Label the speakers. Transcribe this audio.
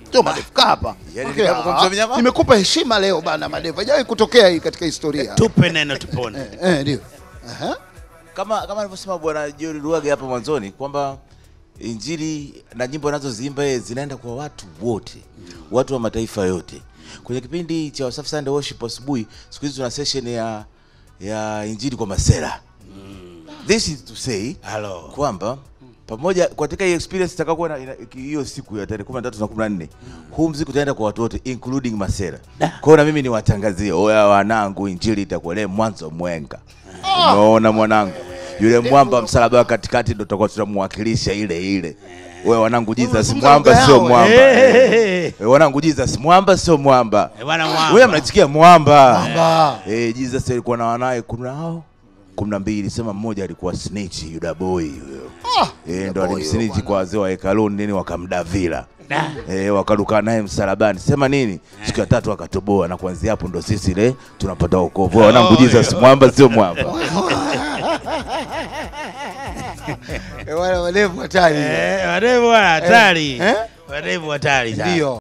Speaker 1: Ndio Madevu hapa. Nimekupa heshima leo bana Madevu. Hajawahi kutokea hii katika historia.
Speaker 2: Tupe neno tupone.
Speaker 1: Ndio.
Speaker 3: Kama alivyosema bwana Joel Lwage hapa mwanzoni kwamba injili na nyimbo anazoziimba zinaenda kwa watu wote, watu wa mataifa yote. Kwenye kipindi cha Wasafi Sunday Worship asubuhi, siku hizi tuna session ya injili kwa masera. This is to say kwamba pamoja katika hii experience itakayokuwa hiyo siku ya tarehe 13 na 14, huu muziki utaenda kwa watu wote including masera. Kwa na mimi niwatangazie, oya wanangu, injili itakuwa leo mwanzo mwenga. Unaona mwanangu, yule mwamba msalaba wa katikati ndio tutakuwa tunamwakilisha ile. Wewe wanangu, Jesus mwamba sio mwamba. Wewe wanangu, Jesus mwamba sio mwamba. Wewe mnasikia mwamba. Jesus alikuwa na wanae kunao 12, sema mmoja alikuwa snitch, Yuda boy huyo. Ndo alimsnitch kwa wazee wa hekaluni nini, wakamdavila. Wakaruka naye msalabani. Sema nini? Siku ya 3 akatoboa, na kuanzia hapo ndo sisi le tunapata wokovu. Wanangu, Jesus mwamba sio mwamba.
Speaker 1: Wale Madevu hatari.
Speaker 2: Madevu hatari. Madevu hatari.
Speaker 1: Ndio.